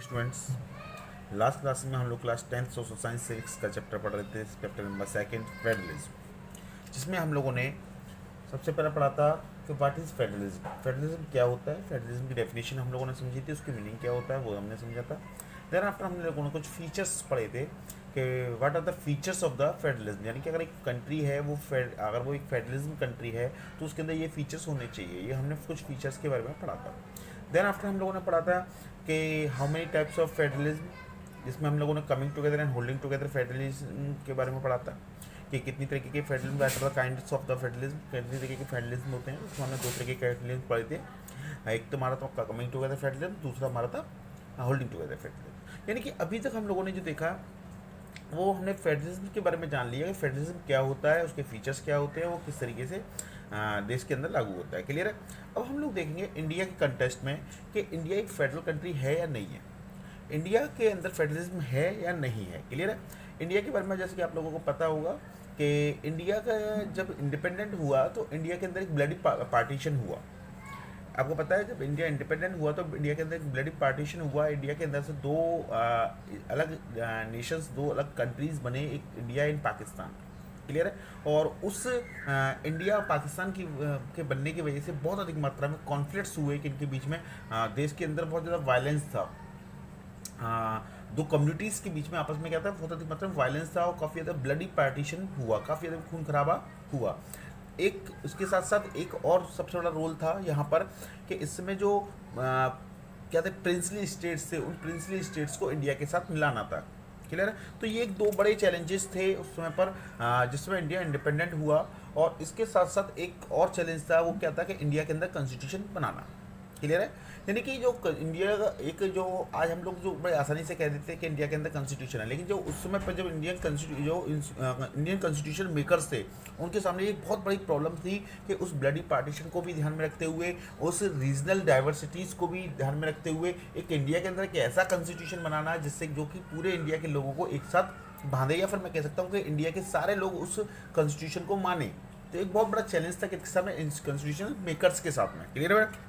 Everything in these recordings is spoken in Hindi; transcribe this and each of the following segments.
स्टूडेंट्स, लास्ट क्लास में हम लोग class 10th social science civics का चैप्टर पढ़ रहे थे, चैप्टर नंबर सेकंड फेडरलिज्म, जिसमें हम लोगों ने सबसे पहले पढ़ा था कि व्हाट इज़ फेडरलिज्म, फेडरलिज्म क्या होता है, फेडरलिज्म की डेफिनेशन हम लोगों ने समझी थी, उसकी मीनिंग क्या होता है वो हमने समझा था। देन आफ्टर हम लोगों ने कुछ फीचर्स पढ़े थे कि what are the features of the federalism, यानी कि अगर एक कंट्री है अगर वो एक फेडरलिज्म कंट्री है तो उसके अंदर ये फीचर्स होने चाहिए। ये हमने कुछ फीचर्स के बारे में पढ़ा था। देन आफ्टर हम लोगों ने पढ़ा था कि how many types of federalism, जिसमें हम लोगों ने coming together and holding together federalism के बारे में पढ़ा था कि कितनी तरीके के federalism, what are the kinds of the federalism, कितनी तरीके के फेडरलिज्म होते हैं। उसमें हमने दो तरीके के फेडरलिज्म पढ़े थे। एक तो हमारा था कमिंग टुगेदर फेडरलिज्म, दूसरा हमारा था होल्डिंग टुगेदर फेडरलिज्म। यानी कि अभी तक हम लोगों ने जो देखा वो हमने फेडरलिज्म के बारे में जान लिया कि फेडरलिज्म क्या होता है, उसके फीचर्स क्या होते हैं, वो किस तरीके से देश के अंदर लागू होता है। क्लियर है। अब हम लोग देखेंगे इंडिया के कंटेस्ट में कि इंडिया एक फेडरल कंट्री है या नहीं है, इंडिया के अंदर फेडरलिज्म है या नहीं है। क्लियर है। इंडिया के बारे में जैसे कि आप लोगों को पता होगा कि इंडिया का जब इंडिपेंडेंट हुआ तो इंडिया के अंदर एक ब्लडी पार्टीशन हुआ। आपको पता है जब इंडिया इंडिपेंडेंट हुआ तो इंडिया के अंदर एक ब्लडी पार्टीशन हुआ। इंडिया के अंदर से दो अलग नेशंस, दो अलग कंट्रीज़ बने, एक इंडिया एंड पाकिस्तान। क्लियर है। और उस इंडिया और पाकिस्तान के बनने की वजह से बहुत अधिक मात्रा में कॉन्फ्लिक्ट्स हुए कि इनके बीच में देश के अंदर बहुत ज़्यादा वायलेंस था। दो कम्युनिटीज़ के बीच में आपस में क्या था, बहुत अधिक मात्रा में वायलेंस था और काफ़ी ज़्यादा ब्लडी पार्टीशन हुआ, काफ़ी ज़्यादा खून खराबा हुआ। एक उसके साथ साथ एक और सबसे बड़ा रोल था यहाँ पर कि इसमें जो क्या थे प्रिंसली स्टेट्स थे, उन प्रिंसली स्टेट्स को इंडिया के साथ मिलाना था। क्लियर है। तो ये एक दो बड़े चैलेंजेस थे उस समय पर जिसमें इंडिया इंडिपेंडेंट हुआ। और इसके साथ साथ एक और चैलेंज था, वो क्या था कि इंडिया के अंदर कॉन्स्टिट्यूशन बनाना। क्लियर है। यानी कि जो इंडिया का एक जो आज हम लोग जो बड़े आसानी से कह देते हैं कि इंडिया के अंदर कॉन्स्टिट्यूशन है, लेकिन जो उस समय पर जब इंडियन कॉन्स्टिट्यूशन मेकर्स थे उनके सामने एक बहुत बड़ी प्रॉब्लम थी कि उस ब्लडी पार्टीशन को भी ध्यान में रखते हुए, उस रीजनल डाइवर्सिटीज़ को भी ध्यान में रखते हुए एक इंडिया के अंदर एक ऐसा कॉन्स्टिट्यूशन बनाना है जिससे जो कि पूरे इंडिया के लोगों को एक साथ बांधे, या फिर मैं कह सकता हूँ कि इंडिया के सारे लोग उस कॉन्स्टिट्यूशन को माने। तो एक बहुत बड़ा चैलेंज था किसके सामने, कॉन्स्टिट्यूशन मेकर्स के साथ में। क्लियर है।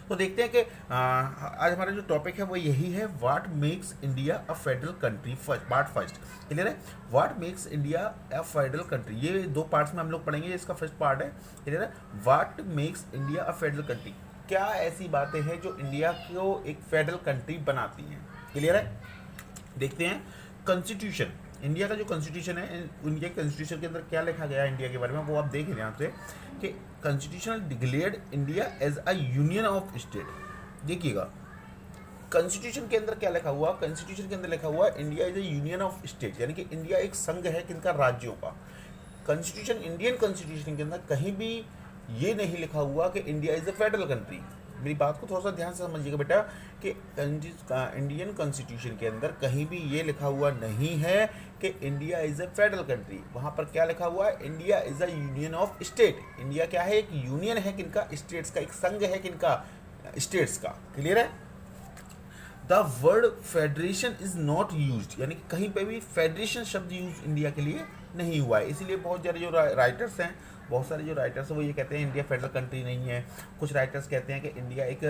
तो देखते हैं कि आज हमारा जो टॉपिक है वो यही है, what makes India a federal country. First part first. Clear है। What makes India a federal country, ये दो पार्ट्स में हम लोग पढ़ेंगे। इसका फर्स्ट पार्ट है, क्लियर है, what makes India a federal country. क्या ऐसी बातें हैं जो इंडिया को एक फेडरल कंट्री बनाती हैं। क्लियर है। देखते हैं कॉन्स्टिट्यूशन, इंडिया का जो कॉन्स्टिट्यूशन है, इंडिया के कॉन्स्टिट्यूशन के अंदर क्या लिखा गया है इंडिया के बारे में वो आप देख रहे हैं यहाँ से कि constitution declared India as a union of state. देखिएगा कॉन्स्टिट्यूशन के अंदर क्या लिखा हुआ, कॉन्स्टिट्यूशन के अंदर लिखा हुआ India is a union of state, यानी कि इंडिया एक संघ है किनका, राज्यों का। कॉन्स्टिट्यूशन, इंडियन कॉन्स्टिट्यूशन के अंदर कहीं भी ये नहीं लिखा हुआ कि India is a federal country. मेरी बात को थोड़ा सा ध्यान से समझिएगा बेटा कि इंडियन कॉन्स्टिट्यूशन के अंदर कहीं भी ये लिखा हुआ नहीं है कि India is a federal country. वहाँ पर क्या लिखा हुआ है, India is a union of state. India क्या है, एक यूनियन है किनका, स्टेट्स का, एक संघ है किनका, स्टेट्स का। क्लियर है। The word federation is not use, यानी कि कहीं पे भी फेडरेशन शब्द यूज इंडिया के लिए नहीं हुआ है। इसीलिए बहुत सारे जो राइटर्स हैं, बहुत सारे जो राइटर्स हैं वो ये कहते हैं इंडिया फेडरल कंट्री नहीं है। कुछ राइटर्स कहते हैं कि इंडिया एक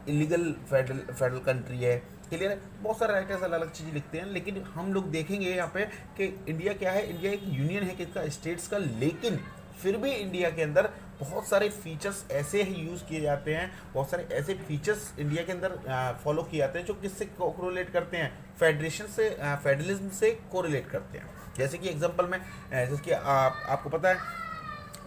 इलीगल फेडरल कंट्री है। क्लियर है। बहुत सारे राइटर्स अलग अलग चीज़ें लिखते हैं, लेकिन हम लोग देखेंगे यहाँ पे कि इंडिया क्या है, इंडिया एक यूनियन है किसका, स्टेट्स का। लेकिन फिर भी इंडिया के अंदर बहुत सारे फीचर्स ऐसे ही यूज़ किए जाते हैं, बहुत सारे ऐसे फीचर्स इंडिया के अंदर फॉलो किए जाते हैं जो किससे कोरिलेट करते हैं, फेडरेशन से, फेडरलिज्म से कोरिलेट करते हैं। जैसे कि एग्जांपल में जैसे कि आपको पता है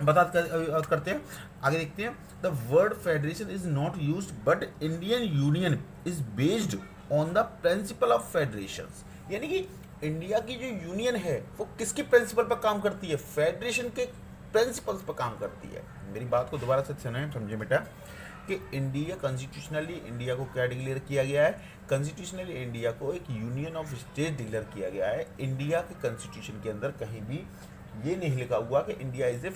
करते हैं। आगे देखते हैं, the word federation is not used but Indian union is based on the principle of federation. यानी कि इंडिया की जो यूनियन है वो किसके प्रिंसिपल पर काम करती है, फेडरेशन के प्रिंसिपल्स पर काम करती है। मेरी बात को दोबारा से सुने, समझे बेटा कि इंडिया कॉन्स्टिट्यूशनली इंडिया को क्या डिक्लेयर किया गया है, कॉन्स्टिट्यूशनली इंडिया को एक यूनियन ऑफ स्टेट डिक्लेयर किया गया है। इंडिया के कॉन्स्टिट्यूशन के अंदर कहीं भी ये नहीं लिखा हुआ कि India is a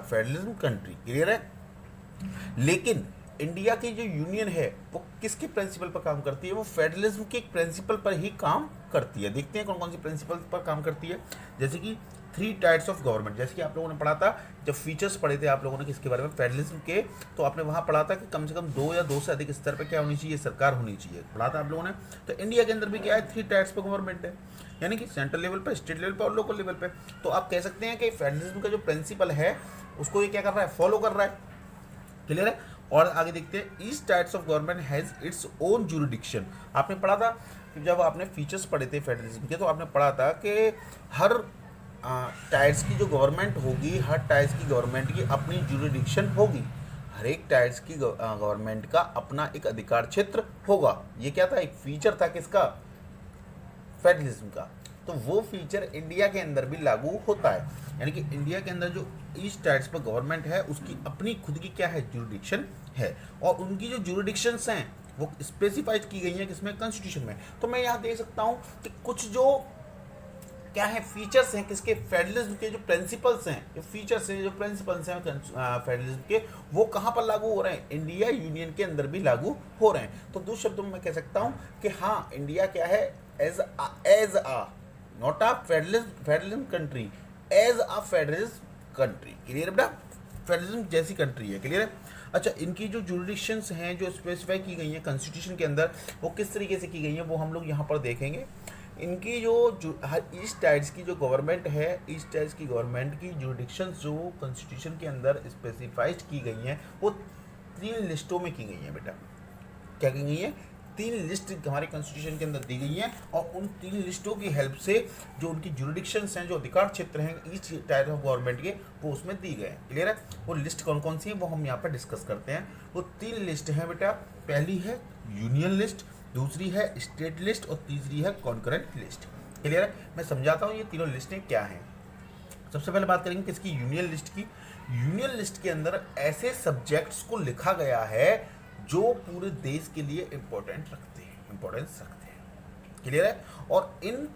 federalism country. Clear है। लेकिन इंडिया की जो यूनियन है वो किसके प्रिंसिपल पर काम करती है? वो फेडरलिज्म के एक प्रिंसिपल पर ही काम करती है। देखते हैं कौन कौन सी प्रिंसिपल पर काम करती है। जैसे कि 3 टाइप्स ऑफ गवर्नमेंट, जैसे कि आप लोगों ने पढ़ा था जब फीचर्स पढ़े थे आप लोगों ने किसके बारे में, फेडरलिज्म के, तो आपने वहाँ पढ़ा था कि कम से कम 2 या 2 से अधिक स्तर पर क्या होनी चाहिए, सरकार होनी चाहिए, पढ़ा था आप लोगों ने। तो इंडिया के अंदर भी क्या है, 3 टाइप्स पर गवर्नमेंट है, यानी कि सेंट्रल लेवल पर, स्टेट लेवल पर और लोकल लेवल पर। तो आप कह सकते हैं कि फेडरलिज्म का जो प्रिंसिपल है उसको ये क्या कर रहा है, फॉलो कर रहा है। क्लियर है। और आगे देखते हैं, each types of government has its own jurisdiction. आपने पढ़ा था कि जब आपने फीचर्स पढ़े थे फेडरलिज्म के, तो आपने पढ़ा था कि हर टाइप्स की जो गवर्नमेंट होगी, हर टाइप्स की गवर्नमेंट की अपनी जुरिडिक्शन होगी, हर एक टाइप्स की गवर्नमेंट का अपना एक अधिकार क्षेत्र होगा। ये क्या था, एक फीचर था किसका, फेडरलिज्म का। तो वो फीचर इंडिया के अंदर भी लागू होता है, यानी कि इंडिया के अंदर जो ईच टाइप्स पर गवर्नमेंट है उसकी अपनी खुद की क्या है, जुरिडिक्शन है। और उनकी जो जुरिडिक्शंस हैं वो स्पेसिफाइड की गई हैं किसमें, कॉन्स्टिट्यूशन में। तो मैं यहाँ देख सकता हूँ कि कुछ जो क्या है, फीचर्स हैं किसके, फेडरलिज्म के, जो प्रिंसिपल्स हैं, जो फीचर्स हैं, जो प्रिंसिपल्स हैं फेडरलिज्म के, वो कहाँ पर लागू हो रहे हैं, इंडिया यूनियन के अंदर भी लागू हो रहे हैं। तो दूसरे शब्दों में मैं कह सकता हूँ कि हाँ, इंडिया क्या है, as a not a federalism country, as a federalism country. Clear है बेटा, फेडरलिज्म जैसी कंट्री है। क्लियर है। अच्छा, इनकी जो जुरिडिक्शंस हैं जो स्पेसिफाई की गई हैं कॉन्स्टिट्यूशन के अंदर, वो किस तरीके से की गई हैं वो हम लोग यहाँ पर देखेंगे। इनकी जो ईस्ट टाइप्स की जो गवर्नमेंट है, ईस्ट टाइप्स की गवर्नमेंट की जुरिडिक्शंस जो कॉन्स्टिट्यूशन के अंदर स्पेसिफाइड की गई हैं वो 3 लिस्टों में की गई हैं बेटा। क्या की गई हैं, 3 लिस्ट हमारे कॉन्स्टिट्यूशन के अंदर दी गई हैं, और उन 3 लिस्टों की हेल्प से जो उनकी जुरिडिक्शंस हैं, जो अधिकार क्षेत्र हैं ईच टाइप ऑफ गवर्नमेंट के, वो उसमें दी गए हैं। क्लियर है। वो लिस्ट कौन कौन सी हैं वो हम यहाँ पर डिस्कस करते हैं। वो 3 लिस्ट हैं बेटा। पहली है यूनियन लिस्ट, दूसरी है स्टेट लिस्ट, और तीसरी है कॉन्करेंट लिस्ट। क्लियर है। मैं समझाता हूँ ये तीनों लिस्टें क्या हैं। सबसे पहले बात करेंगे किसकी, यूनियन लिस्ट की। यूनियन लिस्ट के अंदर ऐसे सब्जेक्ट्स को लिखा गया है जो पूरे देश के लिए इंपॉर्टेंस रखते हैं। क्लियर है। और इन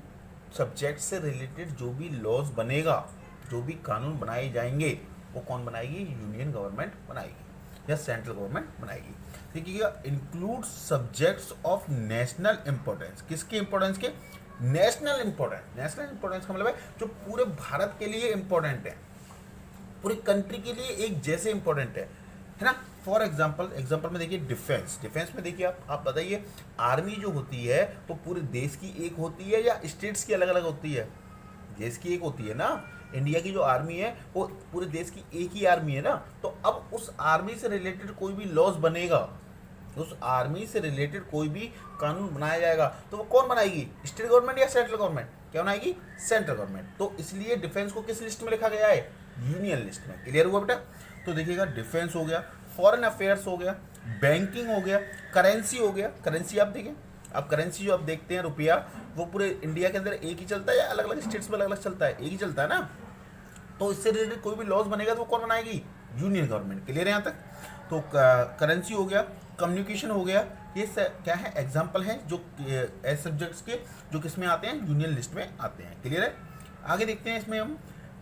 सब्जेक्ट से रिलेटेड जो भी लॉज बनेगा, जो भी कानून बनाए जाएंगे, वो कौन बनाएगी, यूनियन गवर्नमेंट बनाएगी या सेंट्रल गवर्नमेंट बनाएगी। देखिएगा, include subjects of national importance. किसके इंपॉर्टेंस के, नेशनल इंपॉर्टेंस। नेशनल इंपॉर्टेंस का मतलब है जो पूरे भारत के लिए इंपॉर्टेंट है, पूरी कंट्री के लिए एक जैसे इंपॉर्टेंट है ना। फॉर एग्जाम्पल में देखिए डिफेंस में देखिए आप बताइए, आर्मी जो होती है वो पूरे देश की एक होती है या स्टेट्स की अलग अलग होती है, देश की एक होती है ना। इंडिया की जो आर्मी है वो पूरे देश की एक ही आर्मी है ना। तो अब उस आर्मी से रिलेटेड कोई भी लॉज बनेगा, उस आर्मी से रिलेटेड कोई भी कानून बनाया जाएगा, तो वो कौन बनाएगी, स्टेट गवर्नमेंट या सेंट्रल गवर्नमेंट, क्या बनाएगी, सेंट्रल गवर्नमेंट। तो इसलिए डिफेंस को किस लिस्ट में लिखा गया है, यूनियन लिस्ट में। क्लियर हुआ बेटा। तो देखिएगा, डिफेंस हो गया, फॉरेन अफेयर्स हो गया, बैंकिंग हो गया, करेंसी हो गया। करेंसी आप देखें, अब करेंसी जो आप देखते हैं रुपया, वो पूरे इंडिया के अंदर एक ही चलता है या अलग अलग स्टेट्स में अलग अलग चलता है, एक ही चलता है ना। तो इससे रिलेटेड कोई भी लॉज बनेगा तो वो कौन बनाएगी, यूनियन गवर्नमेंट। क्लियर है यहाँ तक। तो करेंसी हो गया, कम्युनिकेशन हो गया, ये क्या है, एग्जाम्पल हैं जो ऐसे सब्जेक्ट्स के जो किस में आते हैं, यूनियन लिस्ट में आते हैं। क्लियर है। आगे देखते हैं इसमें हम,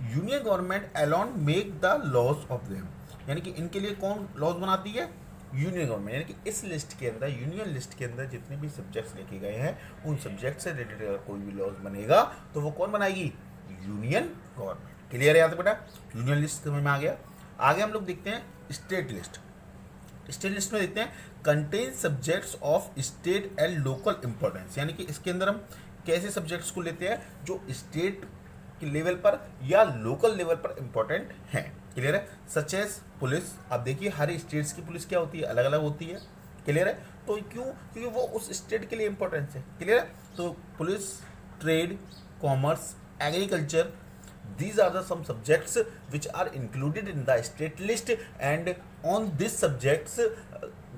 union government alone make the laws of them, यानी कि इनके लिए कौन लॉज बनाती है, यूनियन गवर्नमेंट। यानी कि इस लिस्ट के अंदर, यूनियन लिस्ट के अंदर जितने भी सब्जेक्ट्स लिखे गए हैं, उन सब्जेक्ट से रिलेटेड अगर कोई भी लॉज बनेगा तो वो कौन बनाएगी, यूनियन गवर्नमेंट। क्लियर है यहाँ तक बेटा, यूनियन लिस्ट समझ में आ गया। आगे हम लोग देखते हैं स्टेट लिस्ट। स्टेट लिस्ट में देखते हैं, contain subjects of state and local importance, यानी कि इसके अंदर हम कैसे सब्जेक्ट्स को लेते हैं जो स्टेट के लेवल पर या लोकल लेवल पर इंपॉर्टेंट हैं। क्लियर है। सच एज पुलिस, आप देखिए हर स्टेट्स की पुलिस क्या होती है, अलग अलग होती है। क्लियर है। तो क्यों, क्योंकि वो उस स्टेट के लिए इंपॉर्टेंस है। क्लियर है। तो police, trade, commerce, agriculture, these are the some subjects which are included in the state list, and on these subjects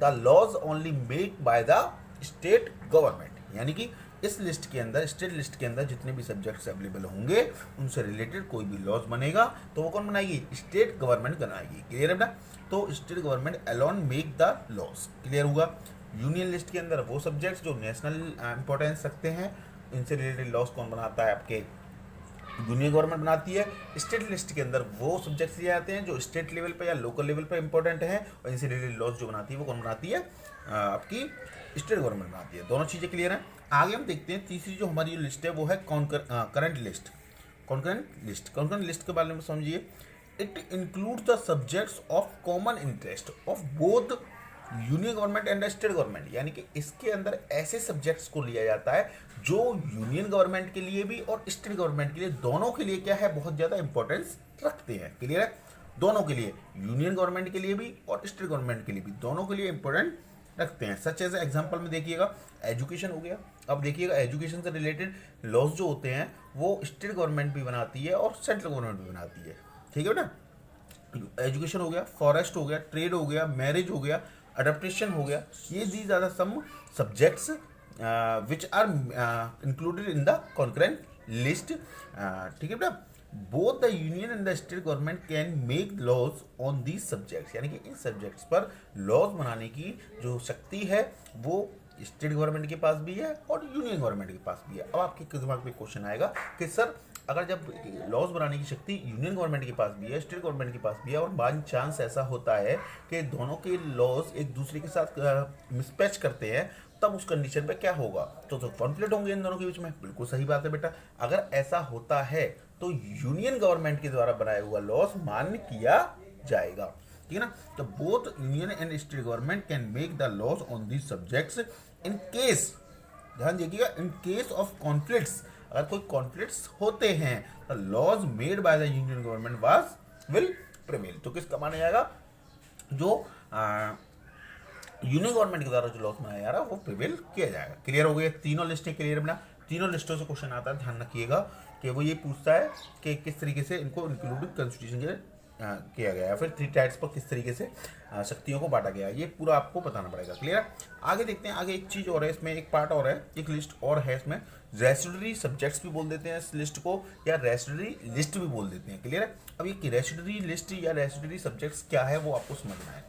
the laws only made by the state government। यानी कि इस लिस्ट के अंदर, स्टेट लिस्ट के अंदर जितने भी सब्जेक्ट्स अवेलेबल होंगे उनसे रिलेटेड कोई भी लॉज बनेगा तो वो कौन बनाएगी, स्टेट गवर्नमेंट बनाएगी। क्लियर है बेटा। तो state government alone make the laws. Clear हुआ। यूनियन लिस्ट के अंदर वो सब्जेक्ट्स जो नेशनल इंपॉर्टेंस रखते हैं, इनसे रिलेटेड लॉज कौन बनाता है, आपके यूनियन गवर्नमेंट बनाती है। स्टेट लिस्ट के अंदर वो सब्जेक्ट्स दिए जाते हैं जो स्टेट लेवल पे या लोकल लेवल पे इंपॉर्टेंट हैं, और इनसे रिलेटेड लॉज जो बनाती है वो कौन बनाती है? आपकी स्टेट गवर्नमेंट बनाती है। दोनों चीज़ें क्लियर हैं। आगे हम देखते हैं तीसरी जो हमारी लिस्ट है वो है करंट लिस्ट। कॉन्करेंट लिस्ट के बारे में समझिए। It include the subjects of common interest of both union government and state government, यानी कि इसके अंदर ऐसे सब्जेक्ट्स को लिया जाता है जो यूनियन गवर्नमेंट के लिए भी और स्टेट गवर्नमेंट के लिए, दोनों के लिए क्या है, बहुत ज़्यादा इंपॉर्टेंस रखते हैं। क्लियर है? दोनों के लिए, यूनियन गवर्नमेंट के लिए भी और स्टेट गवर्नमेंट के लिए भी, दोनों के लिए इंपॉर्टेंट रखते हैं। सच एज एग्जाम्पल में देखिएगा, एजुकेशन हो गया। अब देखिएगा एजुकेशन से रिलेटेड लॉज जो होते हैं वो स्टेट गवर्नमेंट भी बनाती है और सेंट्रल गवर्नमेंट भी बनाती है। ठीक है बेटा? एजुकेशन हो गया, फॉरेस्ट हो गया, ट्रेड हो गया, मैरिज हो गया, अडेप्टेशन हो गया, ये these are the some subjects which are included in the concurrent list. ठीक है बेटा? Both the union and the state government can make laws on these subjects, यानी कि इन सब्जेक्ट्स पर लॉज बनाने की जो शक्ति है वो स्टेट गवर्नमेंट के पास भी है और यूनियन गवर्नमेंट के पास भी है। अब आपके दिमाग में क्वेश्चन आएगा कि सर अगर जब लॉज बनाने की शक्ति यूनियन गवर्नमेंट के पास भी है, स्टेट गवर्नमेंट के पास भी है, और बाई चांस ऐसा होता है कि दोनों के लॉज एक दूसरे के साथ मिसपैच करते हैं, तब उस कंडीशन पे क्या होगा? तो कॉन्फ्लिक्ट होंगे इन दोनों के बीच में। बिल्कुल सही बात है बेटा। अगर ऐसा होता है तो यूनियन गवर्नमेंट के द्वारा बनाया हुआ लॉज मान्य किया जाएगा। ठीक है ना? तो both union and state government can make the laws on these subjects in case, ध्यान देखिएगा, इन केस ऑफ कॉन्फ्लिक्ट्स, अगर कोई कॉन्फ्लिक्ट्स होते हैं तो laws made by the union government was will prevail. तो किसका माना जाएगा? जो यूनियन गवर्नमेंट के द्वारा जो लॉज बनाया जा रहा है वो प्रिवेल किया जाएगा। क्लियर हो गया? तीनों लिस्टें क्लियर बना। तीनों लिस्टों से क्वेश्चन आता है, ध्यान रखिएगा कि वो ये पूछता है कि किस तरीके से इनको इंक्लूडेड कॉन्स्टिट्यूशन के किया गया है, फिर 3 टाइप्स पर किस तरीके से शक्तियों को बांटा गया, ये पूरा आपको बताना पड़ेगा। क्लियर? आगे देखते हैं। आगे एक चीज़ और है इसमें, एक पार्ट और है, एक लिस्ट और है इसमें। रेसिडुअरी सब्जेक्ट्स भी बोल देते हैं इस लिस्ट को, या रेसिडुअरी लिस्ट भी बोल देते हैं। क्लियर है? अब ये रेसिडुअरी लिस्ट या रेसिडुअरी सब्जेक्ट्स क्या है वो आपको समझना है।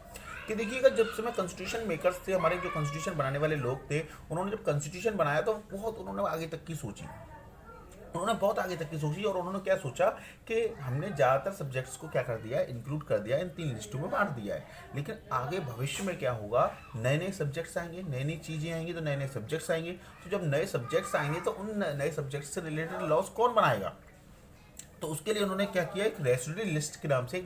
कि देखिएगा, जब समय कॉन्स्टिट्यूशन मेकर्स थे, हमारे जो कॉन्स्टिट्यूशन बनाने वाले लोग थे, उन्होंने जब कॉन्स्टिट्यूशन बनाया तो बहुत उन्होंने आगे तक की सोची, उन्होंने बहुत आगे तक की सोची, और उन्होंने क्या सोचा कि हमने ज़्यादातर सब्जेक्ट्स को क्या कर दिया है, इंक्लूड कर दिया है, इन 3 लिस्टों में बांट दिया है। लेकिन आगे भविष्य में क्या होगा, नए नए सब्जेक्ट्स आएंगे, नई नई चीज़ें आएंगी, तो नए नए सब्जेक्ट्स आएंगे। तो जब नए सब्जेक्ट्स आएंगे तो उन नए सब्जेक्ट्स से रिलेटेड लॉज कौन बनाएगा? तो उसके लिए उन्होंने क्या किया, एक रेसिडुअरी लिस्ट के नाम से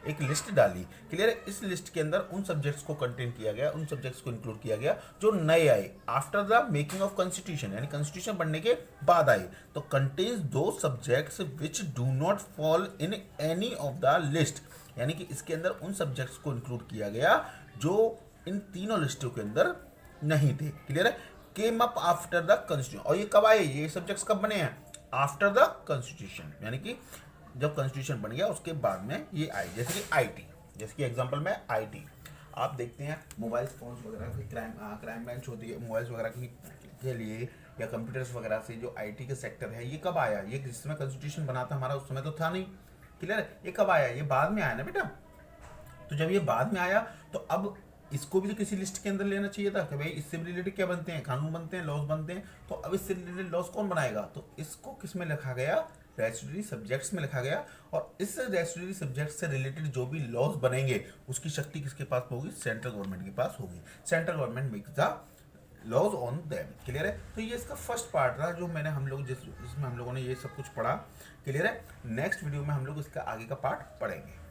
एक लिस्ट डाली। क्लियर है? इस लिस्ट के अंदर उन सब्जेक्ट्स को कंटेन किया गया, उन सब्जेक्ट्स को इंक्लूड किया गया जो नए आए after the making of constitution, यानी कॉन्स्टिट्यूशन बनने के बाद आए। तो कंटेन्स दो subjects which do not fall in any of the list, यानी कि इसके अंदर उन सब्जेक्ट्स को इंक्लूड किया गया जो इन तीनों लिस्टों के अंदर नहीं थे। क्लियर है? Came up after the constitution. और ये कब आए, ये सब्जेक्ट्स कब बने हैं? आफ्टर द कॉन्स्टिट्यूशन, यानी कि जब कॉन्स्टिट्यूशन बन गया उसके बाद में ये आई। जैसे कि आईटी, जैसे कि एग्जांपल में आईटी आप देखते हैं, मोबाइल फोन्स वगैरह की क्राइम बेंच होती है मोबाइल्स वगैरह के लिए, या कंप्यूटर्स वगैरह से जो आईटी के सेक्टर है, ये कब आया? ये जिस समय कॉन्स्टिट्यूशन बना था हमारा उस समय तो था नहीं। क्लियर है? ये कब आया? ये बाद में आया ना बेटा। तो जब ये बाद में आया तो अब इसको भी तो किसी लिस्ट के अंदर लेना चाहिए था कि भाई इससे रिलेटेड क्या बनते हैं, कानून बनते हैं, लॉज बनते हैं। तो अब इससे रिलेटेड लॉज कौन बनाएगा? तो इसको किस में लिखा गया? रेसिडुअरी सब्जेक्ट्स में लिखा गया। और इस रेसिडुअरी सब्जेक्ट से रिलेटेड जो भी लॉज बनेंगे उसकी शक्ति किसके पास होगी? सेंट्रल गवर्नमेंट के पास होगी। Central government makes the laws on them. Clear है? तो ये इसका फर्स्ट पार्ट रहा जो मैंने हम लोग जिसमें हम लोगों ने ये सब कुछ पढ़ा। क्लियर है? नेक्स्ट वीडियो में हम लोग इसका आगे का पार्ट पढ़ेंगे।